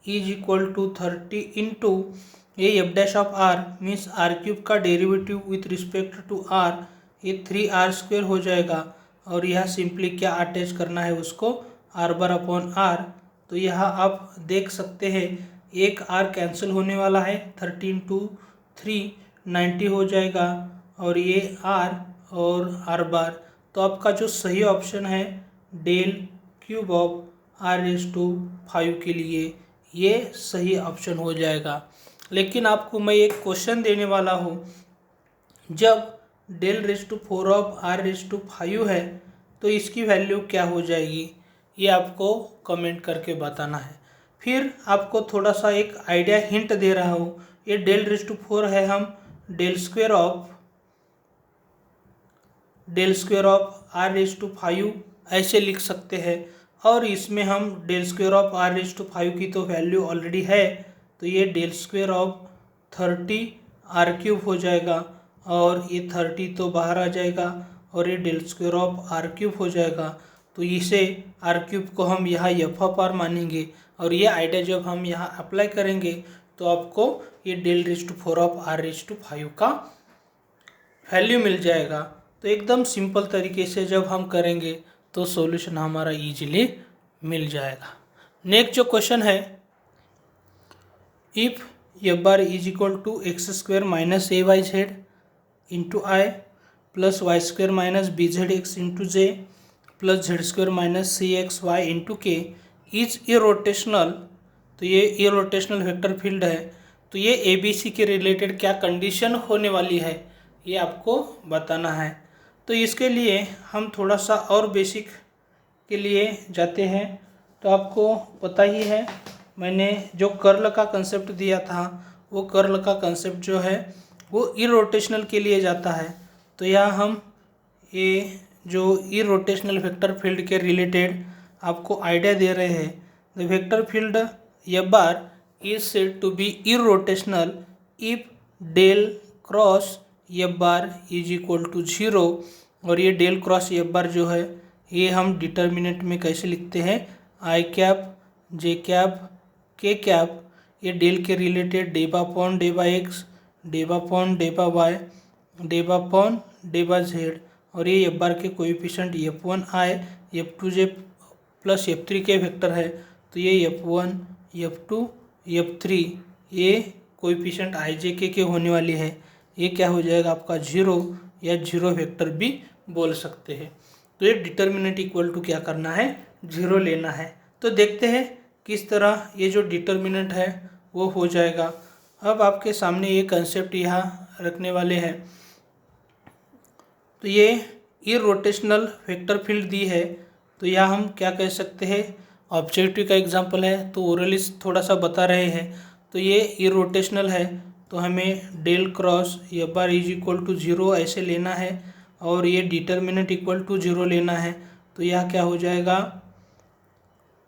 इज इक्वल टू 30 इंटू ये f'(r) मीन्स r³ का derivative with respect to r, ये 3r² हो जाएगा और यह सिंपली क्या अटैच करना है उसको r बार अपॉन r। तो यहाँ आप देख सकते हैं एक r कैंसिल होने वाला है, 30 इंटू 3 90 हो जाएगा और ये r और r बार। तो आपका जो सही ऑप्शन है del³ ऑफ r⁵ के लिए ये सही ऑप्शन हो जाएगा। लेकिन आपको मैं एक क्वेश्चन देने वाला हूँ, जब del⁴ ऑफ r⁵ है तो इसकी वैल्यू क्या हो जाएगी, ये आपको कमेंट करके बताना है। फिर आपको थोड़ा सा एक आइडिया हिंट दे रहा हूँ, ये del⁴ है हम del² ऑफ r⁵ ऐसे लिख सकते हैं, और इसमें हम del² ऑफ r⁵ की तो वैल्यू ऑलरेडी है, तो ये del² ऑफ 30r³ हो जाएगा और ये 30 तो बाहर आ जाएगा और ये del² ऑफ r³ हो जाएगा। तो इसे r³ को हम यहाँ f(r) मानेंगे और ये आइडिया जब हम यहाँ अप्लाई करेंगे तो आपको ये del⁴ ऑफ r⁵ का वैल्यू मिल जाएगा। तो एकदम सिंपल तरीके से जब हम करेंगे तो सॉल्यूशन हमारा इजीली मिल जाएगा। नेक्स्ट जो क्वेश्चन है, if f bar is equal to x square minus A Y z into I plus y square minus B Z x into j plus z square minus C x y into k is irrotational, तो ये इरोटेशनल वेक्टर फील्ड है, तो ये ए बी सी के रिलेटेड क्या कंडीशन होने वाली है ये आपको बताना है। तो इसके लिए हम थोड़ा सा और बेसिक के लिए जाते हैं। तो आपको पता ही है मैंने जो कर्ल का कंसेप्ट दिया था, वो कर्ल का कंसेप्ट जो है वो इरोटेशनल के लिए जाता है। तो यहाँ हम ये जो इरोटेशनल वेक्टर फील्ड के रिलेटेड आपको आइडिया दे रहे हैं। The vector field f bar is said to be irrotational if del cross f bar is equal to 0। और ये डेल क्रॉस एफ बार जो है ये हम डिटर्मिनेंट में कैसे लिखते हैं, I cap J cap K cap, ये डेल के रिलेटेड डेबा अपॉन डेबा एक्स, डेबा अपॉन डेबा वाई, डेबा अपॉन डेबा जेड, और ये एफ बार के कोएफिशिएंट f1 आई f2 जे प्लस f3 के वेक्टर है। तो ये f1 f2 f3 ये कोएफिशिएंट आई जे के होने वाली है। ये क्या हो जाएगा आपका 0 या 0 वेक्टर भी बोल सकते हैं। तो ये डिटर्मिनेंट इक्वल टू क्या करना है, 0 लेना है। तो देखते हैं किस तरह ये जो डिटर्मिनेंट है वो हो जाएगा। अब आपके सामने ये कंसेप्ट यहाँ रखने वाले हैं। तो ये इरोटेशनल वेक्टर फील्ड दी है, तो यहाँ हम क्या कह सकते हैं, ऑब्जेक्टिव का एग्जांपल है तो ओरली थोड़ा सा बता रहे हैं। तो ये इरोटेशनल है तो हमें del cross f bar is equal to 0 ऐसे लेना है, और ये डिटर्मिनेंट इक्वल टू 0 लेना है। तो यह क्या हो जाएगा,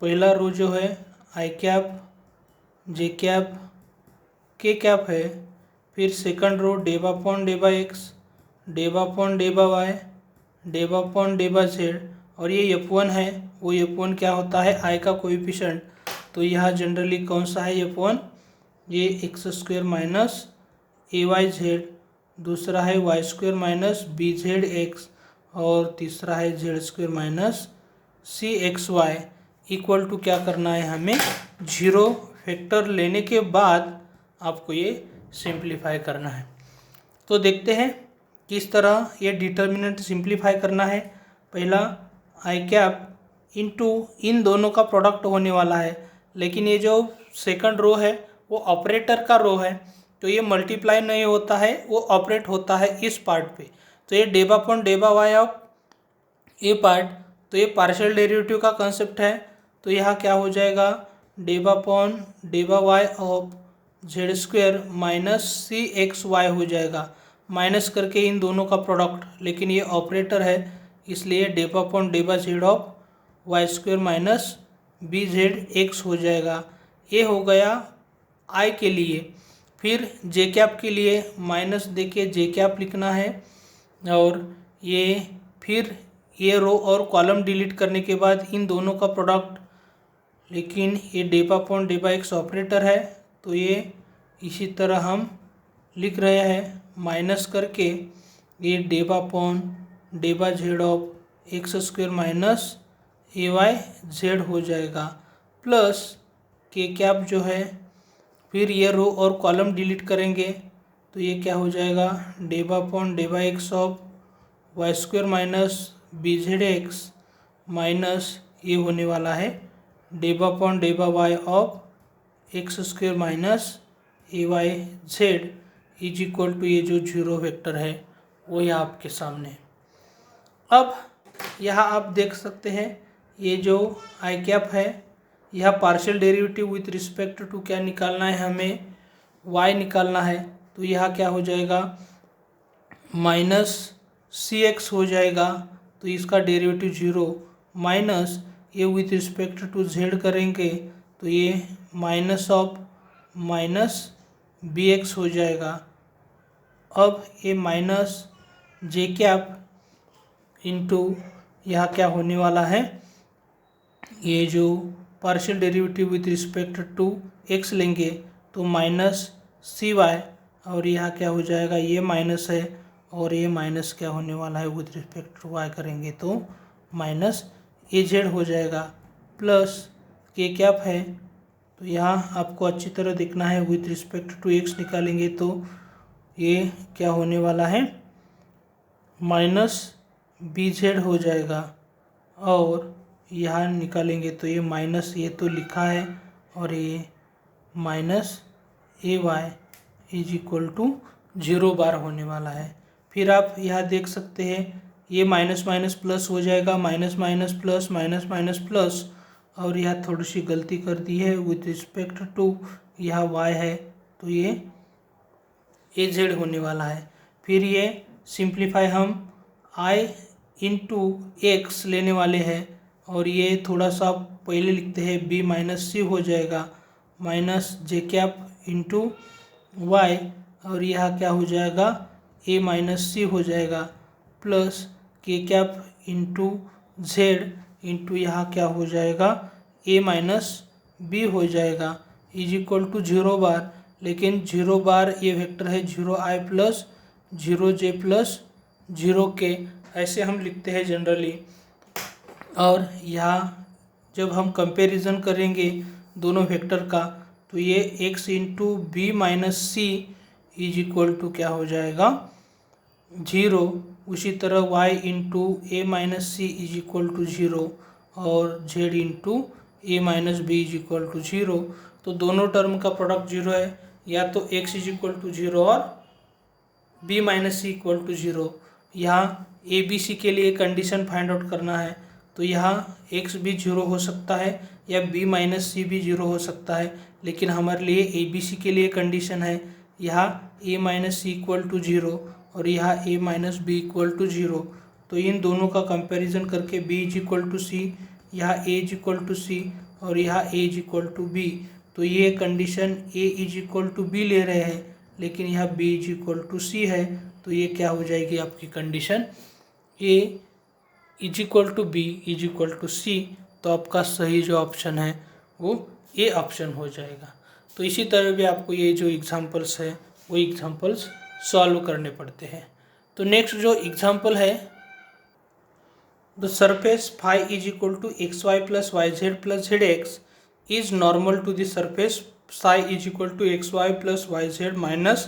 पहला रो जो है I cap J cap K cap है, फिर सेकंड रो डेबा अपॉन डेबा एक्स, डेबा अपॉन डेबा वाई, डेबा अपॉन डेबा जेड, और ये f1 है, वो f1 क्या होता है, आई का कोएफिशिएंट। तो यह जनरली कौन सा है f1, ये एक्स स्क्वायर माइनस ए वाई जेड, दूसरा है y square minus B Z x, और तीसरा है z square minus C x y equal to क्या करना है, हमें 0 वेक्टर लेने के बाद आपको ये सिंप्लीफाई करना है। तो देखते हैं किस तरह ये डिटर्मिनेंट सिंप्लीफाई करना है। पहला आई कैप इनटू इन दोनों का प्रोडक्ट होने वाला है, लेकिन ये जो सेकंड रो है वो ऑपरेटर का रो है, तो ये मल्टीप्लाई नहीं होता है, वो ऑपरेट होता है इस पार्ट पे। तो ये डेबा अपॉन डेबा वाई ऑफ ए पार्ट, तो ये पार्शियल डेरिवेटिव का कंसेप्ट है। तो यहाँ क्या हो जाएगा, डेबा अपॉन डेबा Y of Z square minus C x Y हो जाएगा, माइनस करके इन दोनों का प्रोडक्ट, लेकिन ये ऑपरेटर है इसलिए डेबा अपॉन डेबा Z of Y square minus B Z X हो जाएगा। ये हो गया आई के लिए। फिर जे कैप के लिए माइनस देके जे कैप लिखना है, और ये फिर ये रो और कॉलम डिलीट करने के बाद इन दोनों का प्रोडक्ट, लेकिन ये डेबा अपॉन डेबा एक्स ऑपरेटर है तो ये इसी तरह हम लिख रहे हैं, माइनस करके ये डेबा अपॉन डेबा Z of X square minus A Y Z हो जाएगा, प्लस के कैप जो है, फिर ये रो और कॉलम डिलीट करेंगे तो ये क्या हो जाएगा, डेबा अपॉन डेबा X of Y square minus B Z X minus ये होने वाला है डेबा अपॉन डेबा Y of X square minus A Y Z is equal to ये जो 0 वेक्टर है वो यहाँ आपके सामने है। अब यहाँ आप देख सकते हैं ये जो आई कैप है, यह partial derivative with respect to क्या निकालना है, हमें y निकालना है। तो यह क्या हो जाएगा, माइनस सी एक्स हो जाएगा, तो इसका डेरिवेटिव 0, माइनस ये विथ रिस्पेक्ट टू z करेंगे तो ये minus of minus b x हो जाएगा। अब ये माइनस जे कैप इंटू यहाँ क्या होने वाला है, ये जो partial derivative with respect to x लेंगे तो माइनस सी वाई, और यहाँ क्या हो जाएगा, ये माइनस है और ये माइनस क्या होने वाला है विथ रिस्पेक्ट टू वाई करेंगे तो माइनस ए जेड हो जाएगा, प्लस के कैप है तो यहाँ आपको अच्छी तरह देखना है, विथ रिस्पेक्ट टू एक्स निकालेंगे तो ये क्या होने वाला है माइनस बी जेड हो जाएगा, और यहाँ निकालेंगे तो ये माइनस, ये तो लिखा है, और ये minus A y is equal to 0 bar होने वाला है। फिर आप यहाँ देख सकते हैं ये माइनस माइनस प्लस हो जाएगा, minus minus plus, minus minus plus, और यहाँ थोड़ी सी गलती कर दी है विथ रिस्पेक्ट टू यहाँ y है तो ये ए जेड होने वाला है। फिर ये सिंप्लीफाई हम i इंटू एक्स लेने वाले हैं, और ये थोड़ा सा पहले लिखते हैं b माइनस सी हो जाएगा, माइनस जे कैप इंटू वाई, और यह क्या हो जाएगा a माइनस सी हो जाएगा, प्लस के कैप इंटू जेड इंटू यहाँ क्या हो जाएगा a माइनस बी हो जाएगा, इज इक्वल टू 0 बार, लेकिन 0 बार ये वेक्टर है 0i plus 0j plus 0k, ऐसे हम लिखते हैं जनरली। और यहाँ जब हम कंपैरिजन करेंगे दोनों वेक्टर का तो ये x into b minus c is equal to क्या हो जाएगा 0, उसी तरह y into a minus c is equal to 0, और z into a minus b is equal to 0। तो दोनों टर्म का प्रोडक्ट 0 है, या तो x इज इक्वल टू 0 और b minus c equal to 0। यहाँ ए बी सी के लिए कंडीशन फाइंड आउट करना है, तो यहाँ x भी 0 हो सकता है या b माइनस सी भी 0 हो सकता है, लेकिन हमारे लिए ए बी सी के लिए कंडीशन है यहाँ a minus c equal to 0 और यहाँ a minus b equal to 0। तो इन दोनों का कंपैरिजन करके b is equal to c, यहाँ a is equal to c और यहाँ a is equal to b, तो ये condition a is equal to b ले रहे हैं, लेकिन यहाँ b is equal to c है, तो ये क्या हो जाएगी आपकी condition a is equal to B is equal to C. तो आपका सही जो ऑप्शन है वो ए ऑप्शन हो जाएगा। तो इसी तरह भी आपको ये जो एग्जांपल्स है वो एग्जांपल्स सॉल्व करने पड़ते हैं। तो नेक्स्ट जो एग्जांपल है, the surface phi is equal to x y plus y z plus z x is normal to the surface psi is equal to x y plus y z minus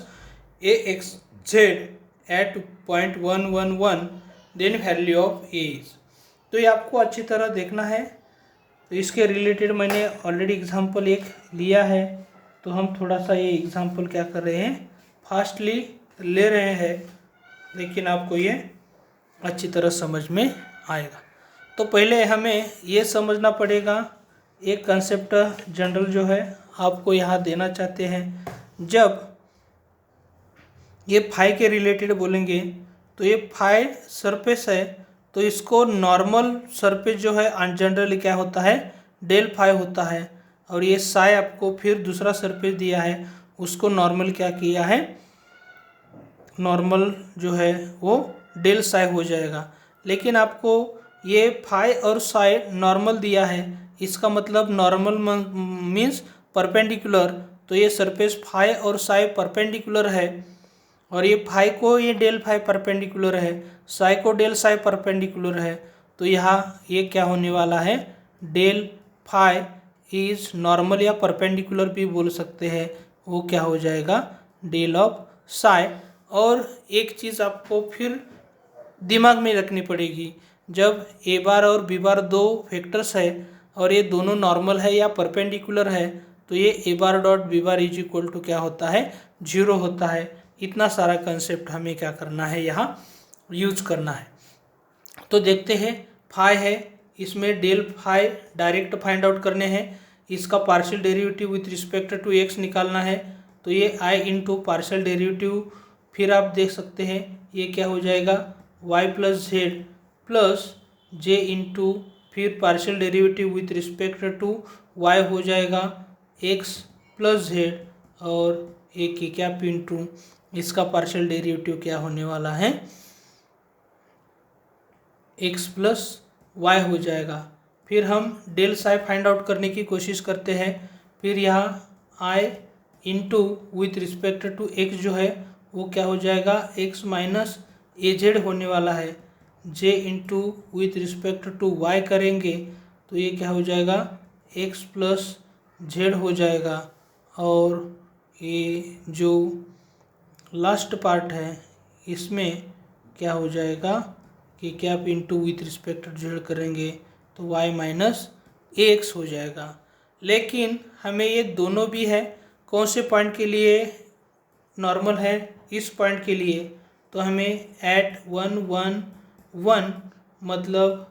a x z at point 111 then value of a is. तो ये आपको अच्छी तरह देखना है। तो इसके रिलेटेड मैंने ऑलरेडी एग्जांपल एक लिया है, तो हम थोड़ा सा ये एग्जांपल क्या कर रहे हैं फास्टली ले रहे हैं, लेकिन आपको ये अच्छी तरह समझ में आएगा। तो पहले हमें ये समझना पड़ेगा, एक कंसेप्ट जनरल जो है आपको यहाँ देना चाहते हैं। जब ये फाई के रिलेटेड बोलेंगे तो ये फाई सरफेस है, तो इसको नॉर्मल सरफेस जो है जनरली क्या होता है डेल फाई होता है, और ये साई आपको फिर दूसरा सरफेस दिया है उसको नॉर्मल क्या किया है, नॉर्मल जो है वो डेल साई हो जाएगा। लेकिन आपको ये फाई और साई नॉर्मल दिया है, इसका मतलब नॉर्मल मीन्स परपेंडिकुलर, तो ये सरफेस फाई और साई परपेंडिकुलर है, और ये फाई को ये डेल फाई परपेंडिकुलर है, साई को डेल साई परपेंडिकुलर है। तो यहाँ ये क्या होने वाला है डेल फाई इज नॉर्मल या परपेंडिकुलर भी बोल सकते हैं, वो क्या हो जाएगा डेल ऑफ साई। और एक चीज़ आपको फिर दिमाग में रखनी पड़ेगी, जब ए बार और बी बार दो फैक्टर्स है और ये दोनों नॉर्मल है या परपेंडिकुलर है, तो ये A bar dot B bar is equal to क्या होता है 0 होता है। इतना सारा कंसेप्ट हमें क्या करना है यहाँ यूज करना है। तो देखते हैं फाई है, इसमें del phi direct find out करने हैं, इसका partial derivative with respect to x निकालना है, तो ये आई इंटू पार्शियल डेरिवेटिव, फिर आप देख सकते हैं ये क्या हो जाएगा वाई प्लस जेड प्लस जे इंटू फिर partial derivative with respect to y हो जाएगा एक्स प्लस जेड, और एक की क्या इंटू इसका पार्शियल डेरिवेटिव क्या होने वाला है x प्लस वाई हो जाएगा। फिर हम डेल साई फाइंड आउट करने की कोशिश करते हैं, फिर यहाँ i into with respect to x जो है वो क्या हो जाएगा x माइनस ए जेड होने वाला है, J into with respect to Y करेंगे तो ये क्या हो जाएगा एक्स प्लस जेड हो जाएगा। और ये जो लास्ट पार्ट है इसमें क्या हो जाएगा कि क्या आप into with respect to z करेंगे तो वाई माइनस ए एक्स हो जाएगा। लेकिन हमें ये दोनों भी है, कौन से पॉइंट के लिए नॉर्मल है, इस पॉइंट के लिए तो हमें एट 1 1 1 मतलब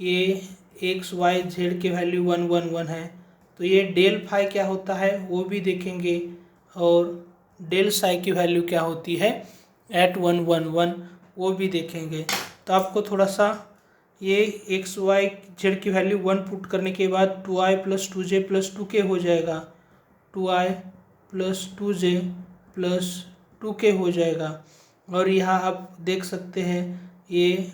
ये एक्स वाई जेड की वैल्यू 1 1 1 है, तो ये डेल फाई क्या होता है वो भी देखेंगे और डेल साई की वैल्यू क्या होती है एट 1 1 1 वो भी देखेंगे। तो आपको थोड़ा सा ये एक्स वाई जेड की वैल्यू 1 पुट करने के बाद 2i plus 2j plus 2k हो जाएगा, 2i plus 2j plus 2k हो जाएगा। और यहाँ आप देख सकते हैं ये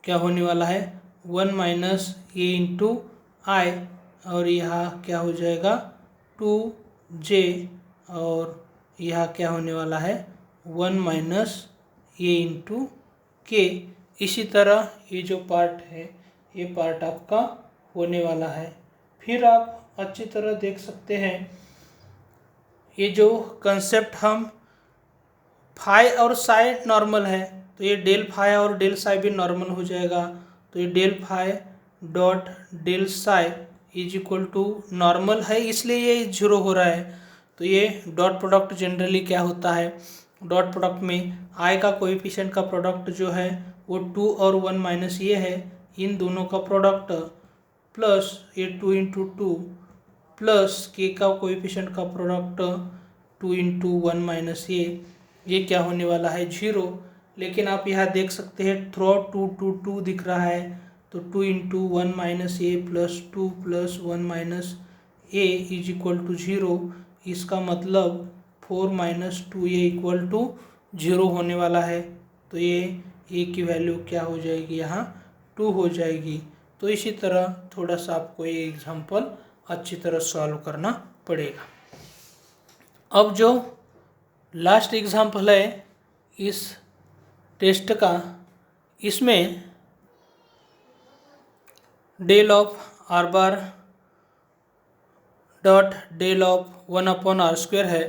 क्या होने वाला है 1 माइनस ए इंटू आई, और यहाँ क्या हो जाएगा 2j, और यहाँ क्या होने वाला है 1 माइनस ए इंटू के। इसी तरह ये जो पार्ट है ये पार्ट आपका होने वाला है। फिर आप अच्छी तरह देख सकते हैं ये जो कंसेप्ट हम फाई और साई नॉर्मल है तो ये डेल फाई और डेल साई भी नॉर्मल हो जाएगा। तो ये del phi dot del psi is equal to normal है इसलिए ये जीरो हो रहा है। तो ये डॉट प्रोडक्ट जनरली क्या होता है, डॉट प्रोडक्ट में आई का कोएफिशिएंट का प्रोडक्ट जो है वो 2 और 1 माइनस ये है, इन दोनों का प्रोडक्ट प्लस ये 2 इंटू 2 प्लस के का कोएफिशिएंट का प्रोडक्ट 2 इंटू 1 माइनस ये क्या होने वाला है 0। लेकिन आप यहाँ देख सकते हैं थ्रू 2 2 2 दिख रहा है, तो 2 into 1 minus a plus 2 plus 1 minus a is equal to 0। इसका मतलब 4 माइनस 2 ए इक्वल टू 0 होने वाला है। तो ये ए की वैल्यू क्या हो जाएगी यहाँ 2 हो जाएगी। तो इसी तरह थोड़ा सा आपको ये एग्जाम्पल अच्छी तरह सॉल्व करना पड़ेगा। अब जो लास्ट एग्जाम्पल है इस टेस्ट का, इसमें del of are bar dot del of 1 upon r square है।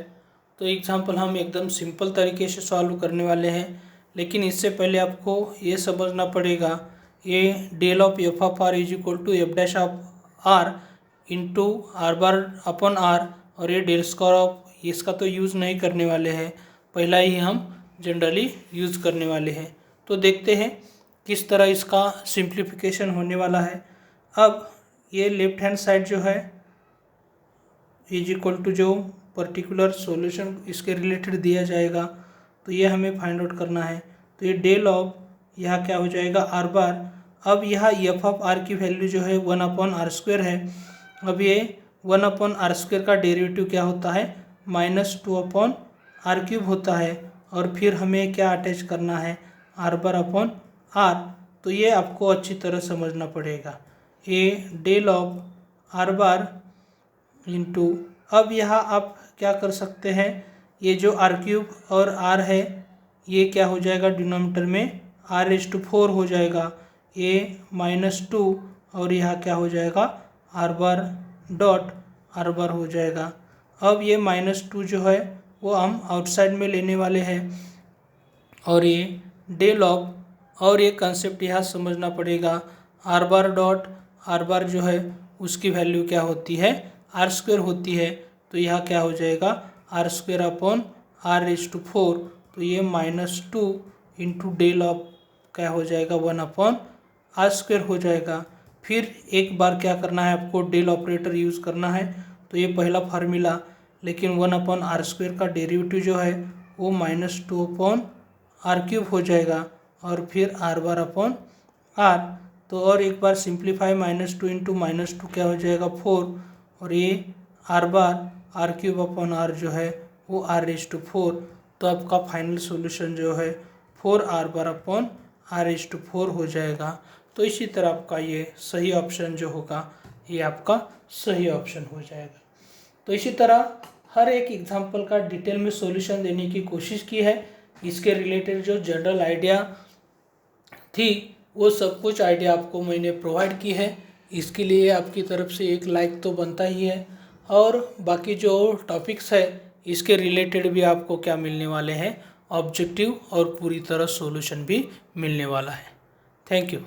तो एग्जाम्पल हम एकदम सिंपल तरीके से सॉल्व करने वाले हैं, लेकिन इससे पहले आपको ये समझना पड़ेगा ये del of F of R is equal to F dash of R into are bar upon R, और ये डेल स्क्वायर ऑफ इसका तो यूज़ नहीं करने वाले हैं, पहला ही हम जनरली यूज़ करने वाले हैं। तो देखते हैं किस तरह इसका सिंप्लीफिकेशन होने वाला है। अब ये लेफ्ट हैंड साइड जो है इज इक्वल टू जो पर्टिकुलर सॉल्यूशन इसके रिलेटेड दिया जाएगा तो ये हमें फाइंड आउट करना है। तो ये डेल ऑफ यहाँ क्या हो जाएगा आर बार। अब यहाँ एफ ऑफ आर की वैल्यू जो है 1 अपॉन आर स्क्वायर है। अब ये 1 अपॉन आर स्क्वायर का डेरिवेटिव क्या होता है -2 अपॉन आर क्यूब होता है, और फिर हमें क्या अटैच करना है आर बार अपॉन आर। तो ये आपको अच्छी तरह समझना पड़ेगा। ये del of are bar into, अब यहाँ आप क्या कर सकते हैं ये जो आर क्यूब और आर है ये क्या हो जाएगा डिनोमिनेटर में r⁴ हो जाएगा, ये -2 और यहाँ क्या हो जाएगा आर बार डॉट आर बार हो जाएगा। अब ये -2 जो है वो हम आउटसाइड में लेने वाले हैं, और ये डेल ऑफ, और ये कंसेप्ट यहाँ समझना पड़ेगा आर बार डॉट आर बार जो है उसकी वैल्यू क्या होती है आर स्क्वायर होती है। तो यहाँ क्या हो जाएगा आर स्क्वायर अपॉन r⁴, तो ये -2 इंटू डेल ऑफ क्या हो जाएगा 1 अपॉन आर स्क्वायर हो जाएगा। फिर एक बार क्या करना है आपको डेल ऑपरेटर यूज़ करना है। तो ये पहला फार्मूला, लेकिन 1 अपॉन आर स्क्वायर का डेरिवेटिव जो है वो -2 अपॉन आर क्यूब हो जाएगा, और फिर आर बार अपॉन आर। तो और एक बार सिंप्लीफाई -2 इंटू -2 क्या हो जाएगा 4, और ये R bar R cube upon R जो है वो r⁴। तो आपका फाइनल सॉल्यूशन जो है 4 आर बार अपॉन r⁴ हो जाएगा। तो इसी तरह आपका ये सही ऑप्शन जो होगा ये आपका सही ऑप्शन हो जाएगा। तो इसी तरह हर एक एग्जाम्पल का डिटेल में सॉल्यूशन देने की कोशिश की है, इसके रिलेटेड जो जनरल आइडिया थी वो सब कुछ आइडिया आपको मैंने प्रोवाइड की है। इसके लिए आपकी तरफ से एक लाइक तो बनता ही है, और बाकी जो टॉपिक्स है इसके रिलेटेड भी आपको क्या मिलने वाले हैं, ऑब्जेक्टिव और पूरी तरह सॉल्यूशन भी मिलने वाला है। Thank you.